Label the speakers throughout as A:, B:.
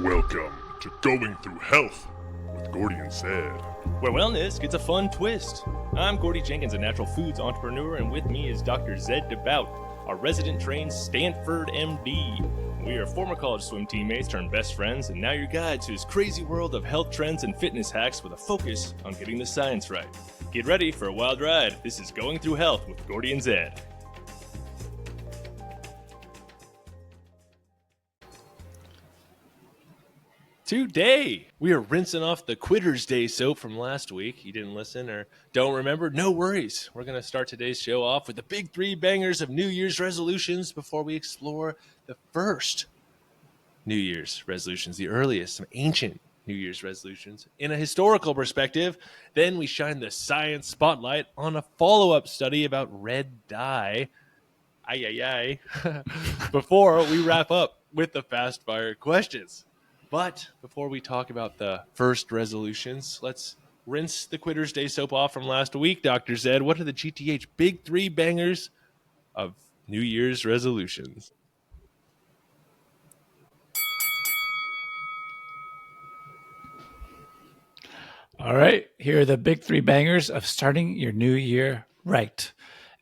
A: Welcome to Going Through Health with Gordy and Zed.
B: Where wellness gets a fun twist. I'm Gordy Jenkins, a natural foods entrepreneur, and with me is Dr. Zed DeBout, our resident trained Stanford MD. We are former college swim teammates turned best friends, and now your guides to this crazy world of health trends and fitness hacks with a focus on getting the science right. Get ready for a wild ride. This is Going Through Health with Gordy and Zed. Today, we are rinsing off the Quitter's Day soap from last week. You didn't listen or don't remember? No worries. We're going to start today's show off with the big three bangers of New Year's resolutions before we explore the first New Year's resolutions, the earliest, some ancient New Year's resolutions in a historical perspective. Then we shine the science spotlight on a follow-up study about red dye. Before we wrap up with the Fastfire Questions. But before we talk about the first resolutions, let's rinse the Quitter's Day soap off from last week. Dr. Zed, what are the GTH big three bangers of New Year's resolutions?
C: All right, here are the big three bangers of starting your new year right.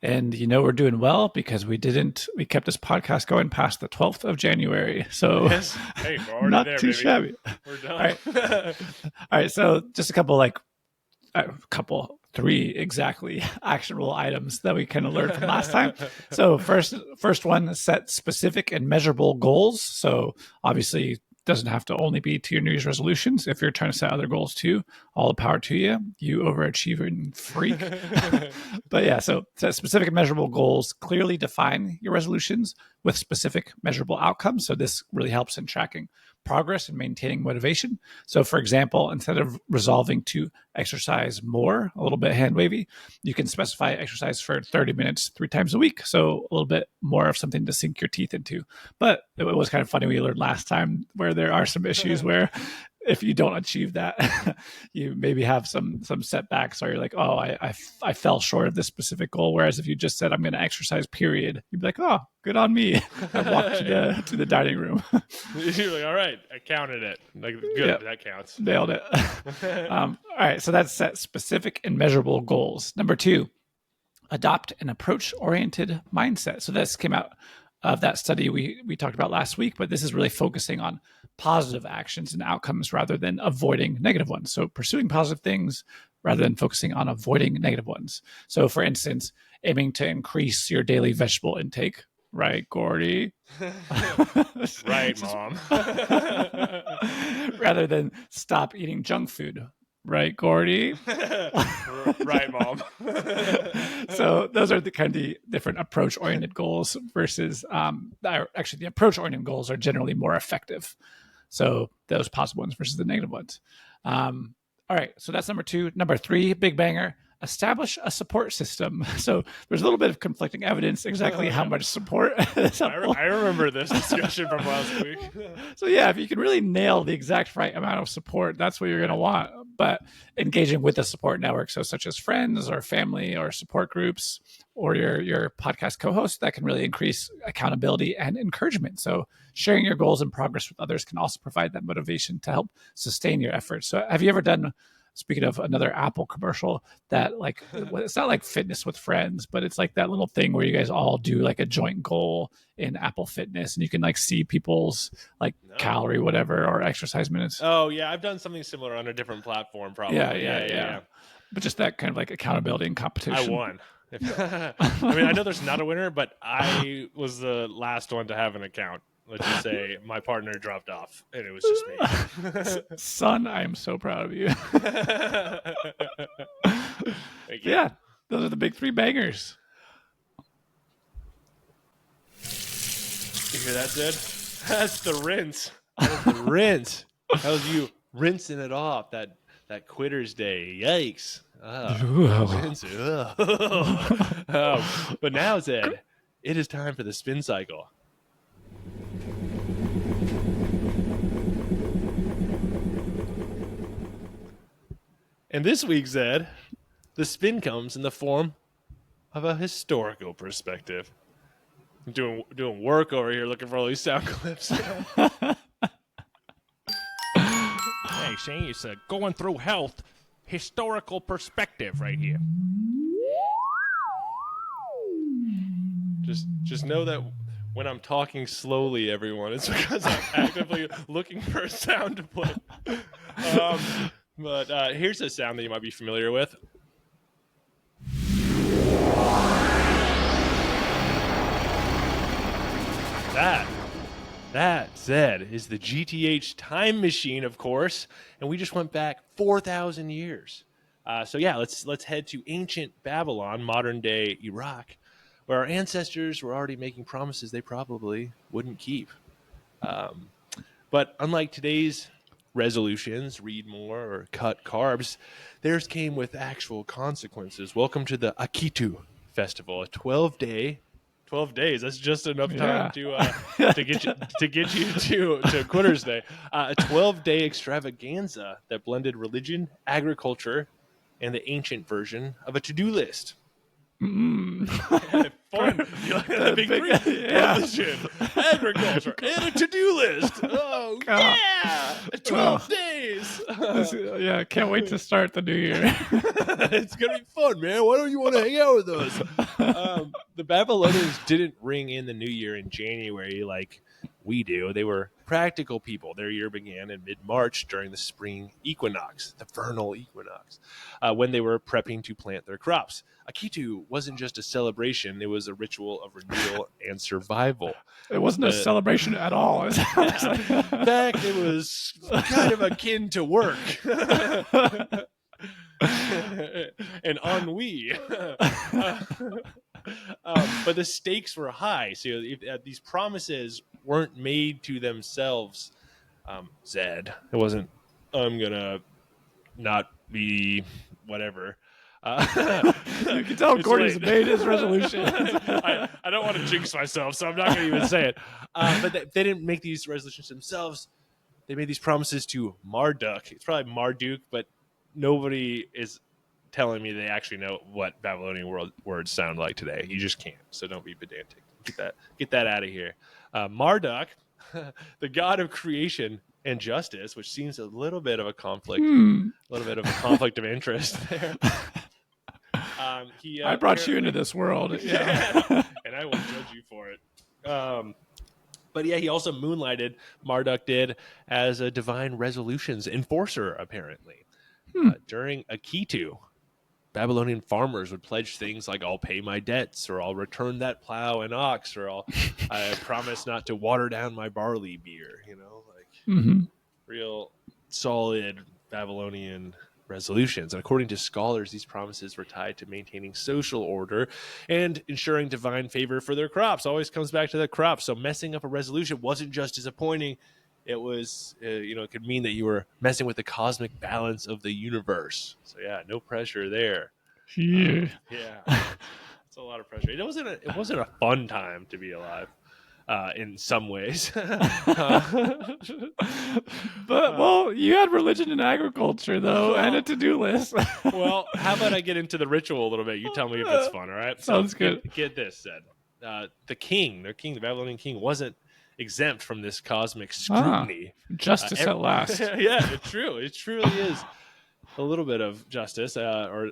C: And you know we're doing well because we kept this podcast going past the 12th of January. So
B: yes. Hey, we're already
C: not
B: there,
C: too
B: baby.
C: shabby.
B: We're done.
C: All right, so just three exactly actionable items that we kind of learned from last time. So first one, set specific and measurable goals. So obviously doesn't have to only be to your New Year's resolutions. If you're trying to set other goals too, all the power to you, you overachieving freak. But yeah, so set specific and measurable goals, clearly define your resolutions with specific measurable outcomes. So this really helps in tracking progress and maintaining motivation. So for example, instead of resolving to exercise more, a little bit hand wavy, you can specify exercise for 30 minutes 3 times a week. So a little bit more of something to sink your teeth into. But it was kind of funny, we learned last time where there are some issues where if you don't achieve that, you maybe have some setbacks, or you're like, oh, I fell short of this specific goal. Whereas if you just said, I'm going to exercise, period, you'd be like, oh, good on me. I walked to the dining room.
B: You're like, all right, I counted it. Like, good,
C: Yep.
B: That counts.
C: Nailed it. All right, so that's set specific and measurable goals. Number 2, adopt an approach-oriented mindset. So this came out of that study we talked about last week, but this is really focusing on positive actions and outcomes rather than avoiding negative ones. So pursuing positive things rather than focusing on avoiding negative ones. So for instance, aiming to increase your daily vegetable intake. Right, Gordy?
B: Right, Mom.
C: Rather than stop eating junk food. Right, Gordy?
B: Right, Mom.
C: So those are the kind of the different approach-oriented goals versus actually the approach-oriented goals are generally more effective. So those positive ones versus the negative ones. All right, so that's number 2. Number 3, big banger, establish a support system. So there's a little bit of conflicting evidence exactly how much support.
B: I remember this discussion from last week.
C: So yeah, if you can really nail the exact right amount of support, that's what you're going to want. But engaging with a support network, so such as friends or family or support groups or your podcast co-host, that can really increase accountability and encouragement. So sharing your goals and progress with others can also provide that motivation to help sustain your efforts. So have you ever done, speaking of another Apple commercial, that like, it's not like fitness with friends, but it's like that little thing where you guys all do like a joint goal in Apple Fitness and you can like see people's like calorie, whatever, or exercise minutes.
B: Oh yeah. I've done something similar on a different platform probably.
C: Yeah. But just that kind of like accountability and competition.
B: I won. I mean, I know there's not a winner, but I was the last one to have an account. Let's just say my partner dropped off and it was just me.
C: Son, I am so proud of you.
B: Thank you.
C: Yeah, those are the big 3 bangers.
B: You hear that, Zed? That's the rinse. That is the rinse. That was you rinsing it off. That Quitter's Day. Yikes. Rinse it. But now, Zed, it is time for the spin cycle. And this week, Zed, the spin comes in the form of a historical perspective. I'm doing work over here looking for all these sound clips. they say. It's a going through health historical perspective right here. Just know that when I'm talking slowly, everyone, it's because I'm actively looking for a sound to play. But here's a sound that you might be familiar with. That, Zed, is the GTH Time Machine, of course, and we just went back 4,000 years. So yeah, let's head to ancient Babylon, modern-day Iraq, where our ancestors were already making promises they probably wouldn't keep. But unlike today's resolutions, read more or cut carbs, theirs came with actual consequences. Welcome to the Akitu Festival, a 12 days. That's just enough time to get you to Quitters Day. A 12-day extravaganza that blended religion, agriculture, and the ancient version of a to-do list.
C: Mm.
B: Fun. You like that big three? Religion, agriculture, and a to-do list. Oh, yeah! 12 days.
C: Can't wait to start the new year.
B: It's going to be fun, man. Why don't you want to hang out with us? The Babylonians didn't ring in the new year in January like we do. They were practical people. Their year began in mid-March during the spring equinox, the vernal equinox, when they were prepping to plant their crops. Akitu wasn't just a celebration. It was a ritual of renewal and survival.
C: It wasn't a celebration at all.
B: In fact, it was kind of akin to work. And ennui. But the stakes were high. So if these promises weren't made to themselves, Zed, it wasn't, I'm going to not be whatever.
C: You can tell Gordy's made his resolution.
B: I don't want to jinx myself, so I'm not going to even say it. But they didn't make these resolutions themselves. They made these promises to Marduk. It's probably Marduk, but nobody is telling me they actually know what Babylonian words sound like today. You just can't, so don't be pedantic. Get that out of here. Marduk, the god of creation and justice, which seems a little bit of a conflict, of interest there.
C: I brought you into this world.
B: Yeah. And I will judge you for it. But yeah, he also moonlighted, Marduk did, as a divine resolutions enforcer, apparently. During Akitu, Babylonian farmers would pledge things like, I'll pay my debts, or I'll return that plow and ox, or I promise not to water down my barley beer, real solid Babylonian resolutions. And according to scholars, these promises were tied to maintaining social order and ensuring divine favor for their crops. Always comes back to the crops. So messing up a resolution wasn't just disappointing. It was, it could mean that you were messing with the cosmic balance of the universe. So yeah, no pressure there.
C: Yeah,
B: it's a lot of pressure. It wasn't a fun time to be alive, in some ways.
C: But you had religion and agriculture though, and a to-do list.
B: Well, how about I get into the ritual a little bit? You tell me if it's fun. All right.
C: Sounds good.
B: Get this said. The Babylonian king, wasn't exempt from this cosmic scrutiny.
C: Justice at last.
B: Yeah, it's true. It truly is a little bit of justice, or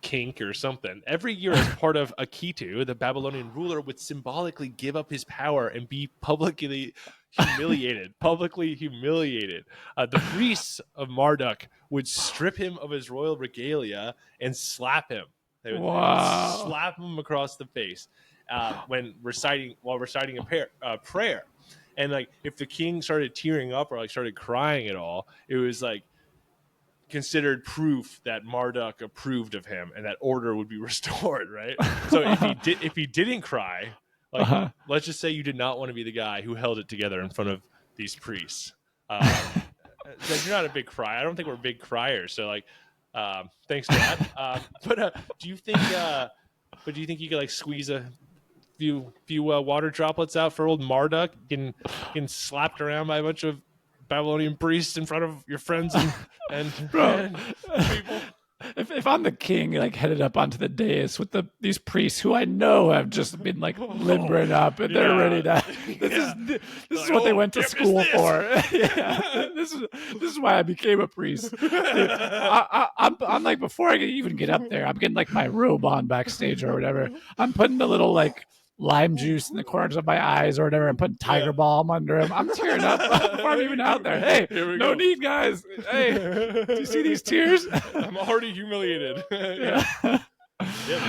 B: kink or something. Every year, as part of Akitu, the Babylonian ruler would symbolically give up his power and be publicly humiliated. The priests of Marduk would strip him of his royal regalia and slap him. They would slap him across the face. While reciting a prayer, and if the king started tearing up or started crying at all, it was considered proof that Marduk approved of him and that order would be restored, right? So if he didn't cry, let's just say you did not want to be the guy who held it together in front of these priests. You're not a big crier. I don't think we're big criers. So thanks for that. But do you think you could squeeze a few water droplets out for old Marduk, getting slapped around by a bunch of Babylonian priests in front of your friends and people?
C: if I'm the king, like headed up onto the dais with these priests who I know have just been like limbering up and they're ready to. This is what they went to school for. This is why I became a priest. I'm like, before I even get up there, I'm getting like my robe on backstage or whatever. I'm putting the little like lime juice in the corners of my eyes or whatever, and putting tiger balm under them. I'm tearing up before I'm even out there. Hey, no need, guys. Hey, do you see these tears?
B: I'm already humiliated. Yeah,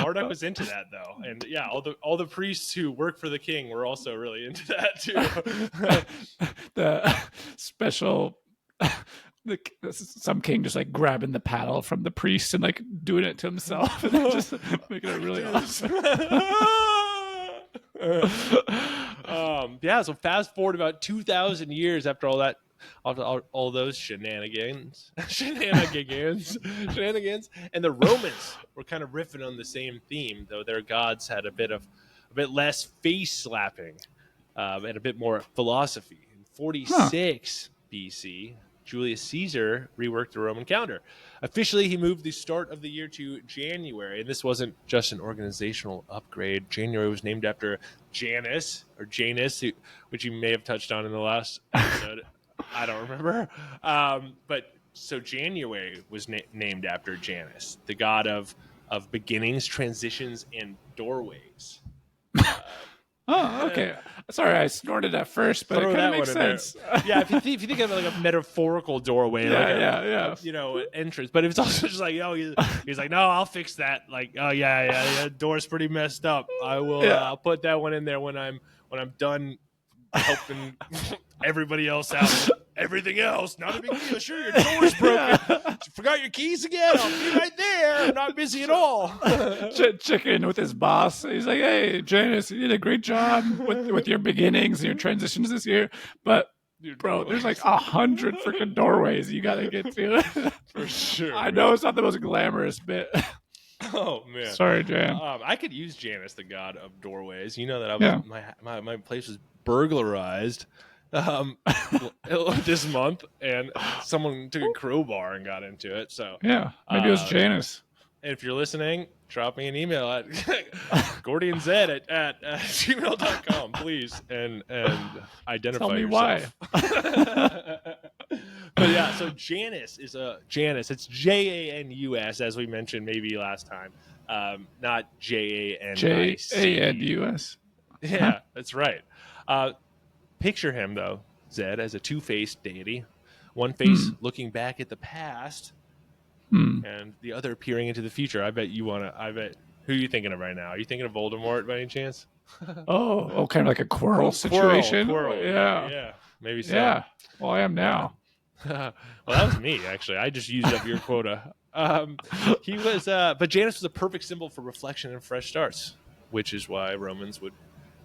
B: Marduk was into that though, and yeah, all the priests who work for the king were also really into that too.
C: The special. Some king just like grabbing the paddle from the priest and like doing it to himself and just making it really awesome.
B: So fast forward about 2,000 years after all that, all those shenanigans, and the Romans were kind of riffing on the same theme, though their gods had a bit less face slapping and a bit more philosophy. In 46 BC, Julius Caesar reworked the Roman calendar. Officially, he moved the start of the year to January, and this wasn't just an organizational upgrade. January was named after Janus, which you may have touched on in the last episode. I don't remember. But so January was named after Janus, the god of beginnings, transitions, and doorways.
C: Oh, okay. Sorry, I snorted at first, but it kind of makes sense.
B: Yeah, if you think of it like a metaphorical doorway, entrance. But it's also just like, he's like, no, I'll fix that. Like, oh yeah, door's pretty messed up. I will. I'll put that one in there when I'm done helping everybody else out. Everything else, not a big deal. Sure, your door's broken. You forgot your keys again. I'll be right there. I'm not busy at all.
C: Chicken with his boss. He's like, hey, Janus, you did a great job with your beginnings and your transitions this year. But, bro, there's like 100 freaking doorways you got to get to.
B: For sure.
C: I know it's not the most glamorous bit.
B: Oh, man.
C: Sorry, Jan.
B: I could use Janus, the god of doorways. You know that my place was burglarized this month, and someone took a crowbar and got into it. So
C: yeah, maybe it was Janus.
B: If you're listening, drop me an email at GordyandZ at gmail.com, please, and identify
C: Tell me
B: yourself.
C: Why.
B: But yeah, so Janus is Janus. It's Janus, as we mentioned maybe last time, not Janus.
C: Janus.
B: Yeah, that's right. Picture him, though, Zed, as a two-faced deity. One face looking back at the past, and the other peering into the future. I bet who are you thinking of right now? Are you thinking of Voldemort by any chance?
C: Oh, kind of like a Quirrell situation?
B: Quirrell. Yeah, maybe so.
C: Yeah, well, I am now.
B: Well, that was me, actually. I just used up your quota. He was, but Janus was a perfect symbol for reflection and fresh starts, which is why Romans would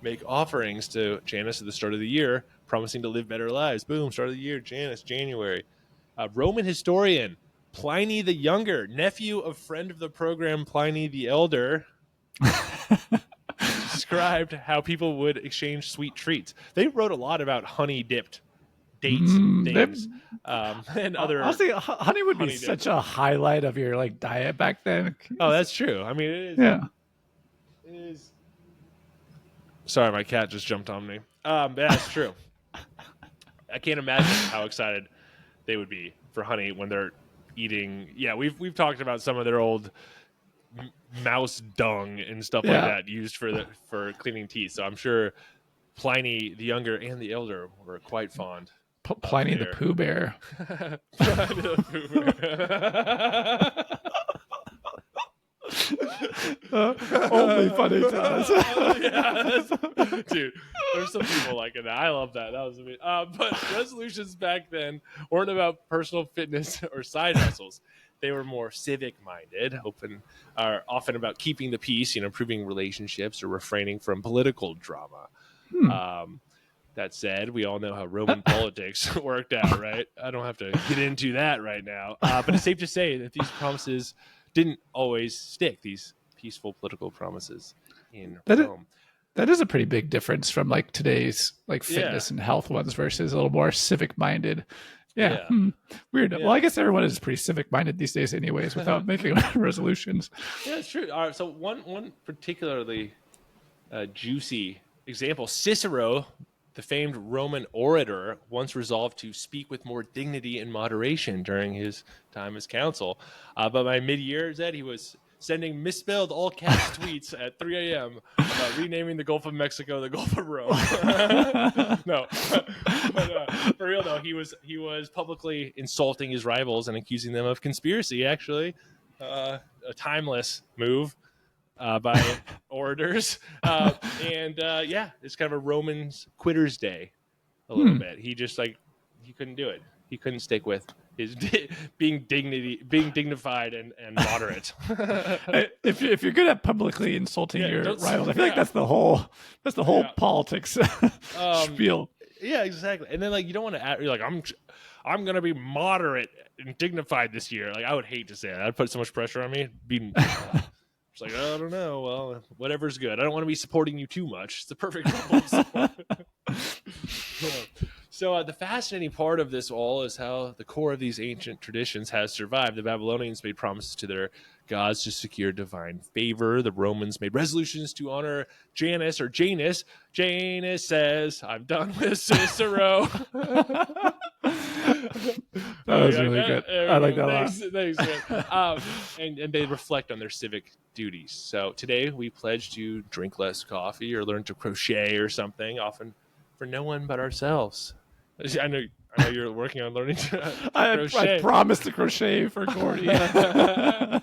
B: make offerings to Janus at the start of the year, promising to live better lives. Boom, start of the year, Janus, January. Roman historian Pliny the Younger, nephew of friend of the program Pliny the Elder, described how people would exchange sweet treats. They wrote a lot about honey-dipped dates and things, and other.
C: Honestly, honey would be such a highlight of your like diet back then.
B: Oh, that's true. I mean, it is.
C: Yeah.
B: It is. Sorry, my cat just jumped on me. Yeah, that's true. I can't imagine how excited they would be for honey when they're eating. Yeah, we've talked about some of their old mouse dung and stuff like that used for cleaning teeth. So I'm sure Pliny the Younger and the Elder were quite fond.
C: Pliny the Pooh Bear.
B: Pliny the Pooh Bear.
C: Only funny times.
B: Dude, there's some people like that. I love that. That was amazing. But resolutions back then weren't about personal fitness or side hustles. They were more civic-minded, often about keeping the peace, improving relationships, or refraining from political drama. That said, we all know how Roman politics worked out, right? I don't have to get into that right now. But it's safe to say that these promises didn't always stick, these peaceful political promises in Rome.
C: That is a pretty big difference from like today's like fitness and health ones versus a little more civic minded. Yeah.
B: Yeah.
C: Weird.
B: Yeah.
C: Well, I guess everyone is pretty civic minded these days, anyways, without making resolutions.
B: Yeah, it's true. All right, so one particularly juicy example: Cicero, the famed Roman orator, once resolved to speak with more dignity and moderation during his time as consul. But by mid-year, Zed, he was sending misspelled all caps tweets at 3 a.m. about renaming the Gulf of Mexico the Gulf of Rome. No, but for real though, he was publicly insulting his rivals and accusing them of conspiracy. Actually, a timeless move by orators. Yeah, it's kind of a Roman's quitter's day a little bit. He just he couldn't do it. He couldn't stick with his being dignified and moderate.
C: If you're good at publicly insulting your rivals, I feel like that's the whole politics spiel.
B: Yeah, exactly. And then you don't want to add, you're like, I'm gonna be moderate and dignified this year. Like, I would hate to say that. I'd put so much pressure on me. It's like, I don't know. Well, whatever's good. I don't want to be supporting you too much. It's the perfect level of support. So the fascinating part of this all is how the core of these ancient traditions has survived. The Babylonians made promises to their gods to secure divine favor. The Romans made resolutions to honor Janus or Janus. Janus says, I'm done with Cicero.
C: That was really good. I like that a lot.
B: Thanks, and they reflect on their civic duties. So today we pledge to drink less coffee or learn to crochet or something, often for no one but ourselves. I know you're working on learning to crochet.
C: I promised to crochet for Gordy.
B: The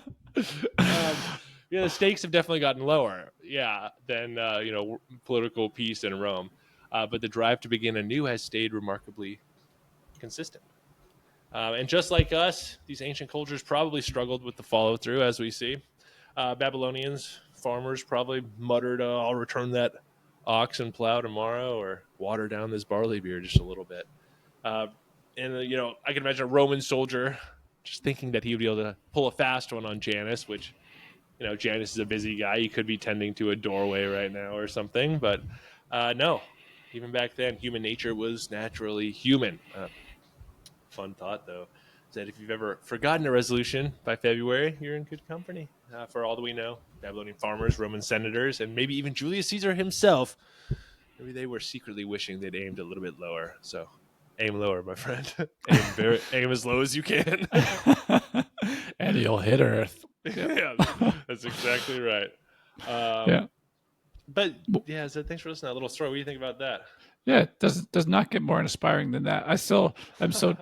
B: stakes have definitely gotten lower, than political peace in Rome. But the drive to begin anew has stayed remarkably consistent. And just like us, these ancient cultures probably struggled with the follow-through, as we see. Babylonians, farmers probably muttered, I'll return that ox and plow tomorrow, or water down this barley beer just a little bit. I can imagine a Roman soldier just thinking that he would be able to pull a fast one on Janus, which, Janus is a busy guy. He could be tending to a doorway right now or something. But no, even back then, human nature was naturally human. Fun thought, though, is that if you've ever forgotten a resolution by February, you're in good company. For all that we know, Babylonian farmers, Roman senators, and maybe even Julius Caesar himself, maybe they were secretly wishing they'd aimed a little bit lower. So aim lower, my friend. aim as low as you can.
C: And you'll hit Earth.
B: Yeah, that's exactly right. But yeah, so thanks for listening to that little story. What do you think about that?
C: Yeah, it does not get more inspiring than that. I'm so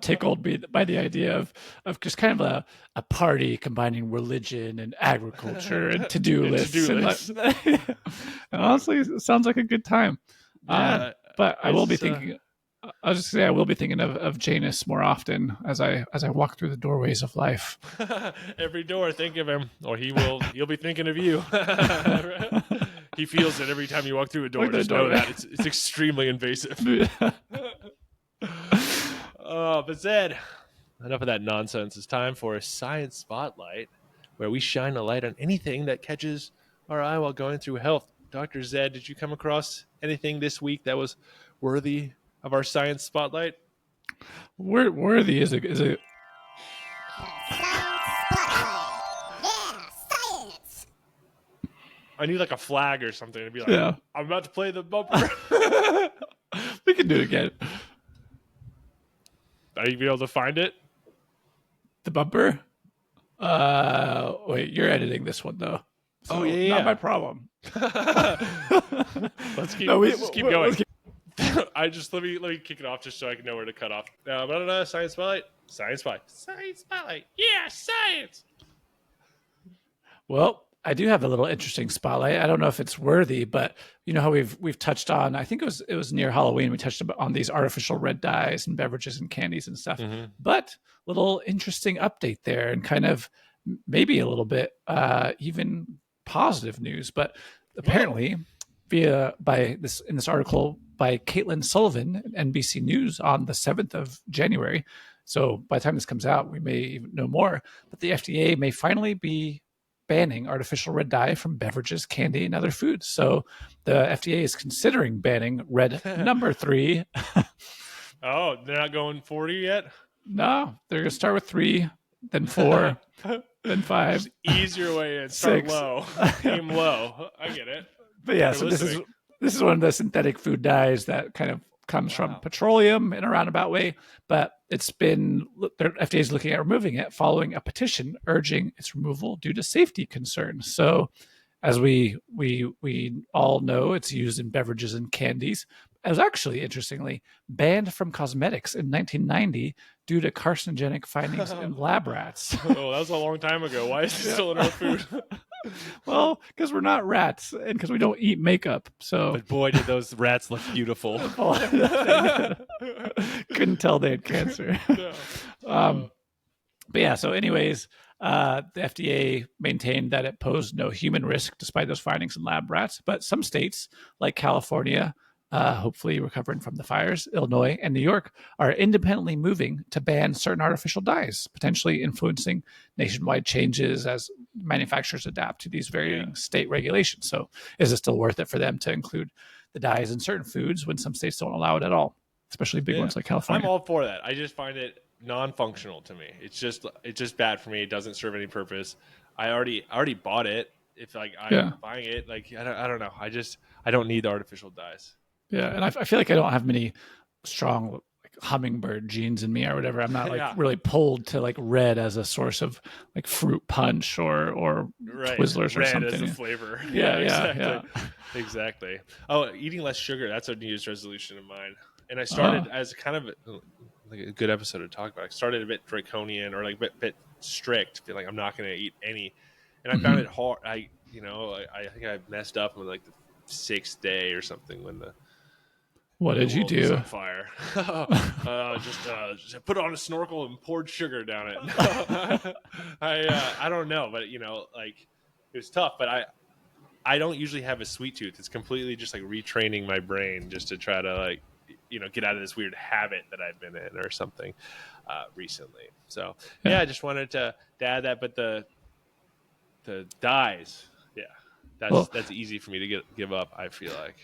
C: tickled by the idea of just kind of a party combining religion and agriculture and to-do lists. And honestly, it sounds like a good time. But I will be thinking. I'll just say I will be thinking of Janus more often as I walk through the doorways of life.
B: Every door, think of him, or he'll be thinking of you. He feels it every time you walk through a door. Just know that it's extremely invasive. But Zed, enough of that nonsense. It's time for a science spotlight, where we shine a light on anything that catches our eye while going through health. Dr. Zed, did you come across anything this week that was worthy of our science spotlight?
C: Worthy is a
D: Science spotlight. Yeah, science.
B: I need a flag or something to be like, I'm about to play the bumper.
C: We can do it again.
B: Are you be able to find it?
C: The bumper? Wait, you're editing this one though. So not my problem.
B: Let's just keep going. Let me kick it off just so I can know where to cut off. Science spotlight. Science spotlight. Yeah, science.
C: Well, I do have a little interesting spotlight. I don't know if it's worthy, but you know how we've touched on. I think it was near Halloween. We touched on these artificial red dyes and beverages and candies and stuff. Mm-hmm. But little interesting update there, and kind of maybe a little bit even positive news. But apparently, in this article by Caitlin Sullivan at NBC News on the 7th of January. So by the time this comes out, we may even know more. But the FDA may finally be banning artificial red dye from beverages, candy, and other foods. So the FDA is considering banning red number 3.
B: Oh, they're not going 40 yet?
C: No, they're going to start with 3, then 4, then 5.
B: Just ease your way in. Start
C: 6.
B: low. Aim low. I get it.
C: But yeah,
B: They're
C: so
B: listening.
C: this is one of the synthetic food dyes that kind of comes from
B: Wow.
C: petroleum in a roundabout way, but it's been their FDA is looking at removing it following a petition urging its removal due to safety concerns. So, as we all know, it's used in beverages and candies. It was actually, interestingly, banned from cosmetics in 1990 due to carcinogenic findings in lab rats.
B: Oh, that was a long time ago. Why is it still in our food?
C: Well, because we're not rats and because we don't eat makeup. So
B: But boy, did those rats look beautiful.
C: couldn't tell they had cancer.
B: No.
C: But yeah, so anyways, the FDA maintained that it posed no human risk despite those findings in lab rats. But some states, like California, hopefully recovering from the fires, Illinois, and New York, are independently moving to ban certain artificial dyes, potentially influencing nationwide changes as manufacturers adapt to these varying state regulations. So is it still worth it for them to include the dyes in certain foods when some states don't allow it at all, especially big ones like California?
B: I'm all for that. I just find it non-functional to me. It's just bad for me. It doesn't serve any purpose. I already bought it. If like I'm buying it, like I don't know. I don't need the artificial dyes.
C: Yeah, and I feel like I don't have many strong like hummingbird genes in me or whatever. I'm not like really pulled to like red as a source of like fruit punch or Twizzlers or
B: red
C: something.
B: As a flavor. Exactly. Oh, eating less sugar. That's a New Year's resolution of mine. And I started as kind of like a good episode to talk about. I started a bit draconian or like a bit strict, feel like I'm not going to eat any. And I found it hard. I think I messed up on like the 6th day or something when the
C: what did you do?
B: On fire. Just put on a snorkel and poured sugar down it. I don't know, but like it was tough. But I don't usually have a sweet tooth. It's completely just like retraining my brain just to try to like get out of this weird habit that I've been in or something recently. So I just wanted to add that. But the dyes, that's easy for me to give up. I feel like.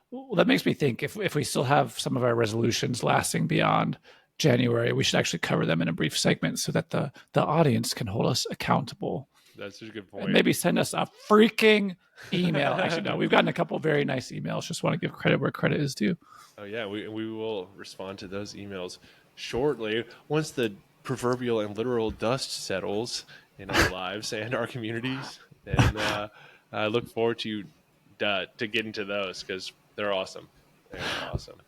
C: Well, that makes me think if we still have some of our resolutions lasting beyond January, we should actually cover them in a brief segment so that the audience can hold us accountable.
B: That's a good point.
C: And maybe send us a freaking email. Actually, no, we've gotten a couple of very nice emails. Just want to give credit where credit is due.
B: Oh, yeah. We will respond to those emails shortly once the proverbial and literal dust settles in our lives and our communities. And I look forward to getting to those because they're awesome. They're awesome.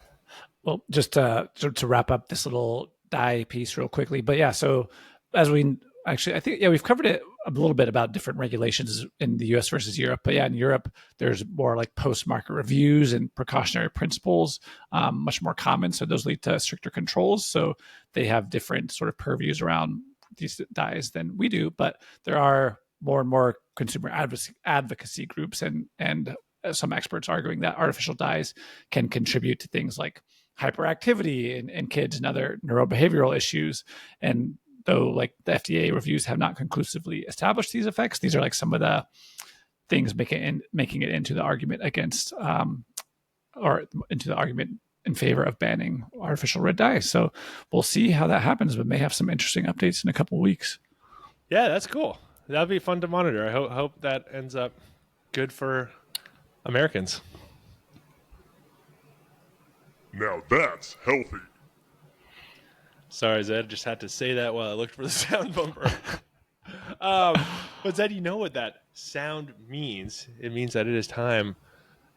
C: Well, just to wrap up this little dye piece real quickly. But yeah, so as we actually, I think, we've covered it a little bit about different regulations in the US versus Europe. But yeah, in Europe, there's more like post-market reviews and precautionary principles, much more common. So those lead to stricter controls. So they have different sort of purviews around these dyes than we do. But there are more and more consumer advocacy groups and some experts arguing that artificial dyes can contribute to things like hyperactivity in kids and other neurobehavioral issues. And though like the FDA reviews have not conclusively established these effects, these are like some of the things making it into the argument against or into the argument in favor of banning artificial red dye. So we'll see how that happens, but may have some interesting updates in a couple of weeks.
B: Yeah, that's cool. That'll be fun to monitor. I hope that ends up good for Americans.
A: Now that's healthy.
B: Sorry, Zed. Just had to say that while I looked for the sound bumper. But Zed, you know what that sound means? It means that it is time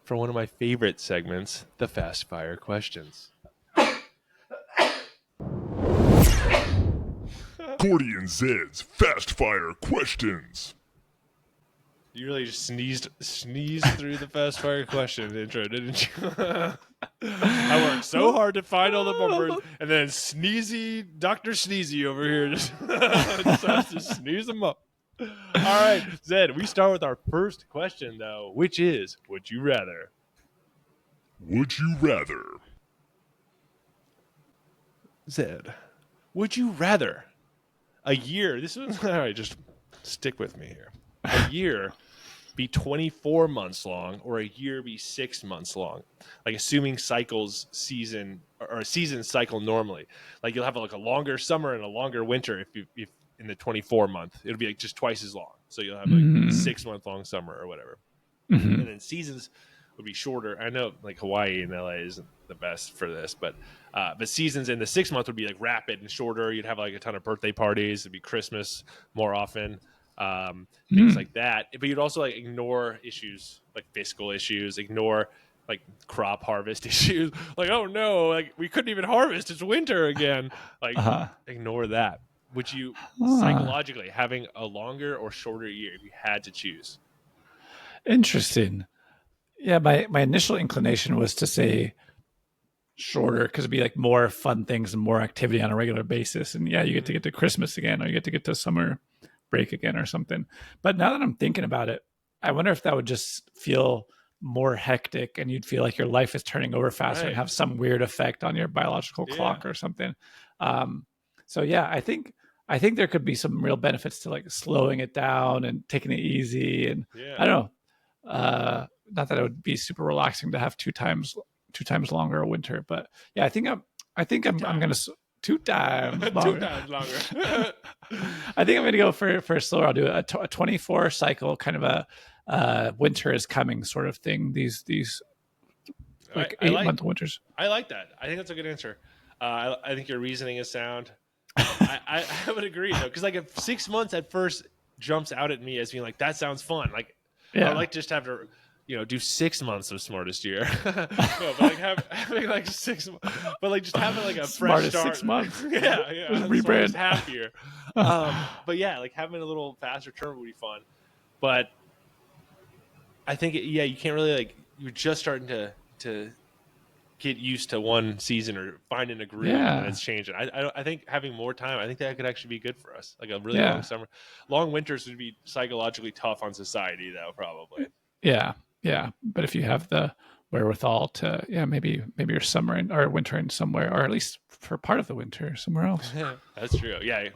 B: for one of my favorite segments, the Fastfire Questions.
A: Gordy and Zed's Fastfire Questions.
B: You really just sneezed through the Fastfire Question intro, didn't you? I worked so hard to find all the bumpers, and then Sneezy, Dr. Sneezy over here just decides to sneeze them up. All right, Zed, we start with our first question, though, which is, would you rather?
A: Would you rather?
B: Zed, would you rather a year, this is, all right, just stick with me here. A year be 24 months long or a year be 6 months long? Like assuming seasons cycle normally. Like you'll have like a longer summer and a longer winter if in the 24 month, it'll be like just twice as long. So you'll have like a 6 month long summer or whatever. And then seasons would be shorter. I know like Hawaii and LA isn't the best for this, but seasons in the 6 month would be like rapid and shorter. You'd have like a ton of birthday parties. It'd be Christmas more often, things like that. But you'd also like ignore issues like fiscal issues, ignore like crop harvest issues. Like, oh no, like we couldn't even harvest. It's winter again. Like ignore that. Would you psychologically having a longer or shorter year if you had to choose?
C: Interesting. Yeah, my initial inclination was to say shorter because it'd be like more fun things and more activity on a regular basis. And yeah, you get to Christmas again, or you get to summer break again or something. But now that I'm thinking about it, I wonder if that would just feel more hectic and you'd feel like your life is turning over faster and have some weird effect on your biological clock or something. So yeah, I think there could be some real benefits to like slowing it down and taking it easy. And I don't know, not that it would be super relaxing to have two times longer a winter, but yeah, I think I'm going to 2 times longer. 2 times longer. I think I'm going to go for slower. I'll do a 24 cycle, kind of a winter is coming sort of thing. These like 8-month winters. I
B: like that. I think that's a good answer. I think your reasoning is sound. I would agree though, because like if 6 months at first jumps out at me as being like that sounds fun. Like I like just have to do 6 months of smartest year. No, but like having like 6 months, but like just having like a fresh start.
C: 6 months.
B: yeah.
C: Rebrand.
B: Half year. But yeah, like having a little faster term would be fun. But I think you can't really like you're just starting to get used to one season or finding a groove and it's changing. I think having more time, I think that could actually be good for us. Like a really long summer. Long winters would be psychologically tough on society though, probably.
C: Yeah. But if you have the wherewithal to, maybe your summer or winter in somewhere, or at least for part of the winter somewhere else.
B: That's true. Yeah.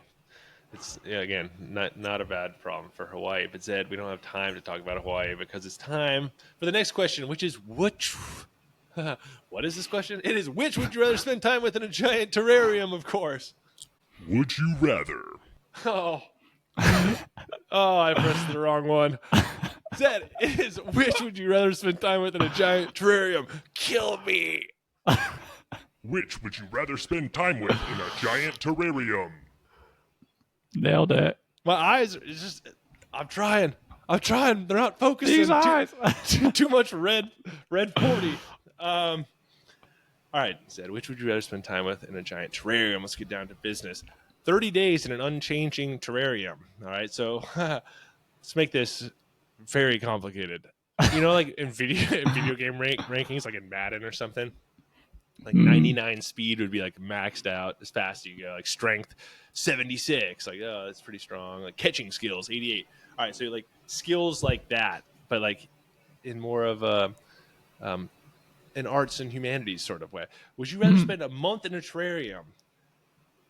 B: It's again, not a bad problem for Hawaii. But Zed, we don't have time to talk about Hawaii because it's time for the next question, which is which. What is this question? It is which would you rather spend time with in a giant terrarium, of course.
A: Would you rather?
B: Oh, I pressed the wrong one. Zed, it is which would you rather spend time with in a giant terrarium? Kill me.
A: Which would you rather spend time with in a giant terrarium?
C: Nailed it.
B: My eyes are just, I'm trying. They're not focusing.
C: These eyes.
B: Too much red 40. All right, Zed, which would you rather spend time with in a giant terrarium? Let's get down to business. 30 days in an unchanging terrarium. All right, so let's make this very complicated. Like in video game rankings, like in Madden or something, like 99 speed would be like maxed out as fast as you go. Like strength 76, like that's pretty strong. Like catching skills 88. All right, so like skills like that, but like in more of a an arts and humanities sort of way. Would you rather spend a month in a terrarium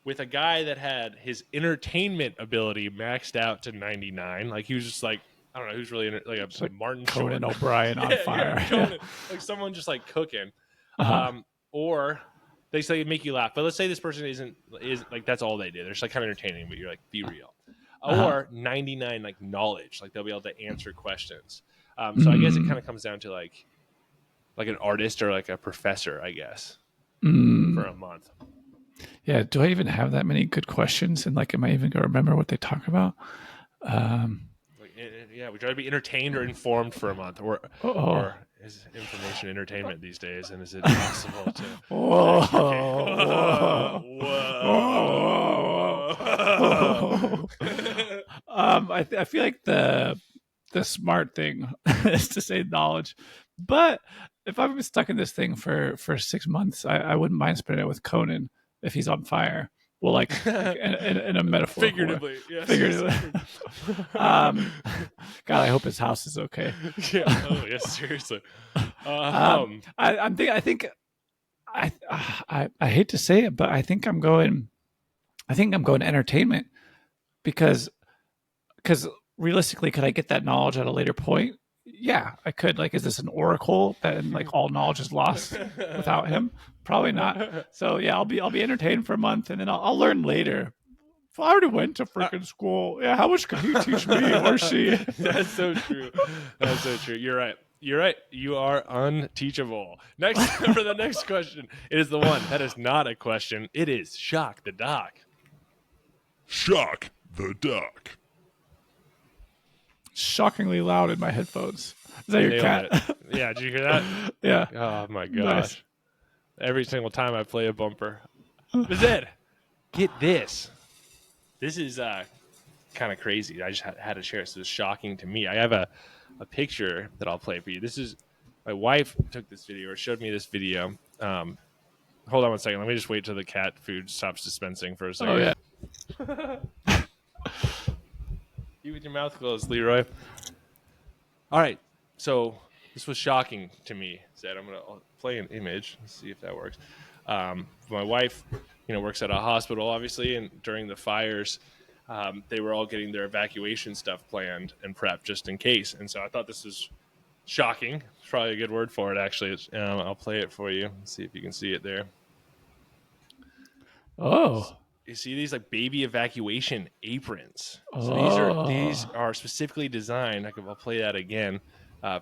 B: with a guy that had his entertainment ability maxed out to 99? Like he was just like, I don't know, who's really like a Martin
C: Conan
B: Short.
C: O'Brien on fire.
B: Conan, like someone just like cooking. Or they say make you laugh. But let's say this person is like that's all they do. They're just like kind of entertaining, but you're like, be real. Or 99 like knowledge, like they'll be able to answer questions. So I guess it kind of comes down to like an artist or like a professor, I guess, for a month.
C: Yeah. Do I even have that many good questions? And like, am I even going to remember what they talk about?
B: Would you rather be entertained or informed for a month? Or is information entertainment these days? And is it possible to...
C: I feel like the smart thing is to say knowledge. But if I'm stuck in this thing for 6 months, I wouldn't mind spending it with Conan if he's on fire. Well, like in a metaphor.
B: Figuratively, yes.
C: God, I hope his house is okay.
B: Yeah. Oh, yes. Seriously.
C: I hate to say it, but I think I'm going entertainment because realistically, could I get that knowledge at a later point? Yeah, I could. Like, is this an oracle that like all knowledge is lost without him? Probably not. So yeah, I'll be entertained for a month, and then I'll learn later. If I already went to freaking school, yeah, how much could he teach me or she?
B: That's so true. That's so true. You're right. You're right. You are unteachable. Next, for the next question, it is the one that is not a question. It is Shock the Doc.
A: Shock the Doc.
C: Shockingly loud in my headphones. Is that your
B: Nailed
C: cat?
B: it. Yeah, did you hear that?
C: Yeah.
B: Oh my gosh.
C: Nice.
B: Every single time I play a bumper. Zed, get this. This is kind of crazy. I just had to share it. So it's shocking to me. I have a picture that I'll play for you. This is my wife took this video or showed me this video. Hold on one second. Let me just wait till the cat food stops dispensing for a second.
C: Oh, yeah.
B: You with your mouth closed, Leroy. All right. So this was shocking to me. Zed, I'm going to play an image. Let's see if that works. My wife, works at a hospital, obviously, and during the fires, they were all getting their evacuation stuff planned and prepped just in case. And so I thought this was shocking. It's probably a good word for it, actually. I'll play it for you. Let's see if you can see it there.
C: Oh.
B: You see these like baby evacuation aprons. So these are specifically designed. I'll play that again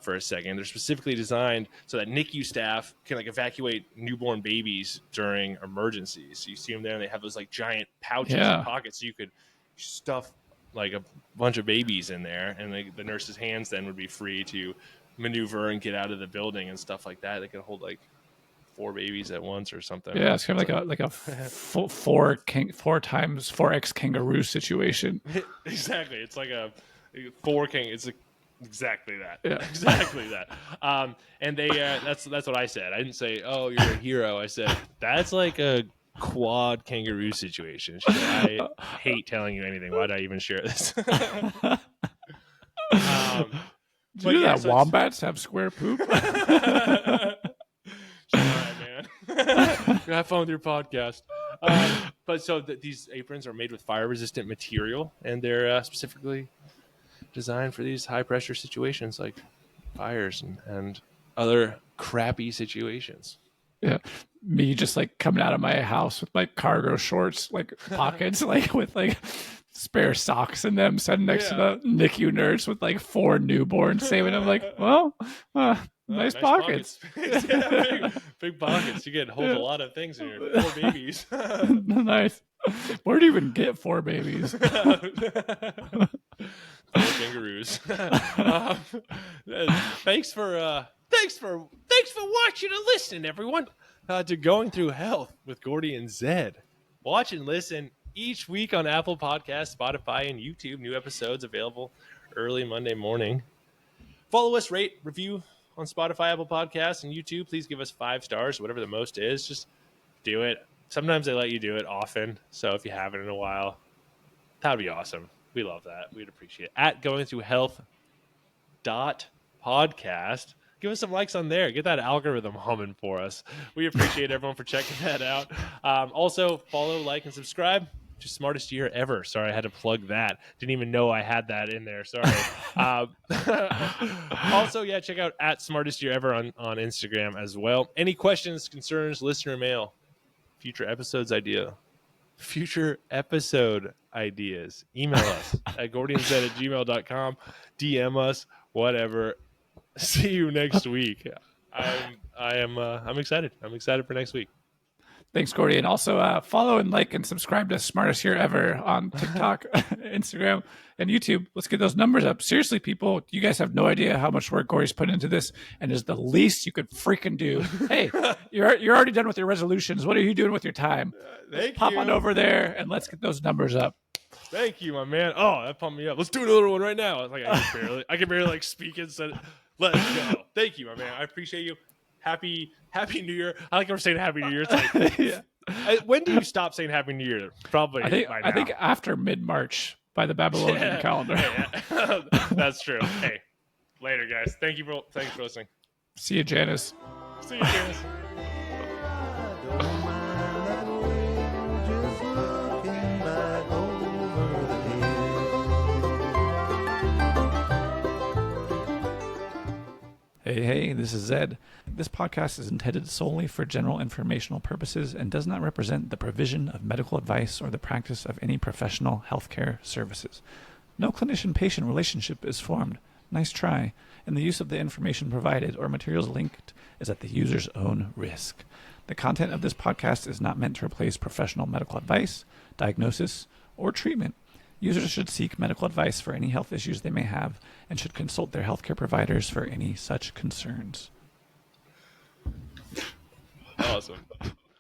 B: for a second. They're specifically designed so that NICU staff can like evacuate newborn babies during emergencies. So you see them there, and they have those like giant pouches and pockets, so you could stuff like a bunch of babies in there, and the nurse's hands then would be free to maneuver and get out of the building and stuff like that. They could hold like 4 babies at once or something.
C: Yeah, it's kind of like a 4x kangaroo situation.
B: Exactly. It's like a 4 king. It's exactly that.
C: Yeah.
B: Exactly that. And they that's what I said. I didn't say, "Oh, you're a hero." I said that's like a quad kangaroo situation. She said, I hate telling you anything. Why did I even share this?
C: Do you know that wombats have square poop?
B: All right, man. Have fun with your podcast. But so these aprons are made with fire-resistant material, and they're specifically designed for these high-pressure situations like fires and other crappy situations.
C: Yeah, me just like coming out of my house with like cargo shorts, like pockets, like with like spare socks in them, sitting next to the NICU nurse with like 4 newborns, saving them. Like, well, nice pockets.
B: Yeah, big pockets. You can hold a lot of things in your 4 babies.
C: Nice. Where do you even get 4 babies?
B: 4 kangaroos. Thanks for watching and listening, everyone, to Going Through Health with Gordy and Zed. Watch and listen each week on Apple Podcasts, Spotify, and YouTube. New episodes available early Monday morning. Follow us, rate, review on Spotify, Apple Podcasts, and YouTube. Please give us 5 stars, whatever the most is. Just do it. Sometimes they let you do it often, so if you haven't in a while, that would be awesome. We love that. We'd appreciate it. At goingthroughhealth.podcast. Give us some likes on there. Get that algorithm humming for us. We appreciate everyone for checking that out. Also, follow, like, and subscribe to Smartest Year Ever. Sorry, I had to plug that. Didn't even know I had that in there. Sorry. Also, check out at Smartest Year Ever on Instagram as well. Any questions, concerns, listener mail, future episode ideas, email us at gordyandz@gmail.com, DM us, whatever. See you next week. I'm excited. I'm excited for next week.
C: Thanks, Gordy. And also follow and like and subscribe to Smartest Year Ever on TikTok, Instagram, and YouTube. Let's get those numbers up. Seriously, people, you guys have no idea how much work Gordy's put into this, and is the least you could freaking do. Hey, you're already done with your resolutions. What are you doing with your time? Hop on over there and let's get those numbers up.
B: Thank you, my man. Oh, that pumped me up. Let's do another one right now. I can barely like speak and said, let's go. Thank you, my man. I appreciate you. Happy New Year. I like how we're saying Happy New Year. It's like, when do you stop saying Happy New Year? Probably
C: I think after mid-March by the Babylonian calendar.
B: That's true. Hey, later, guys. Thanks for listening.
C: See you, Janus.
B: See you, Janus.
C: Hey, this is Zed. This podcast is intended solely for general informational purposes and does not represent the provision of medical advice or the practice of any professional healthcare services. No clinician-patient relationship is formed. Nice try. And the use of the information provided or materials linked is at the user's own risk. The content of this podcast is not meant to replace professional medical advice, diagnosis, or treatment. Users should seek medical advice for any health issues they may have and should consult their healthcare providers for any such concerns.
B: Awesome.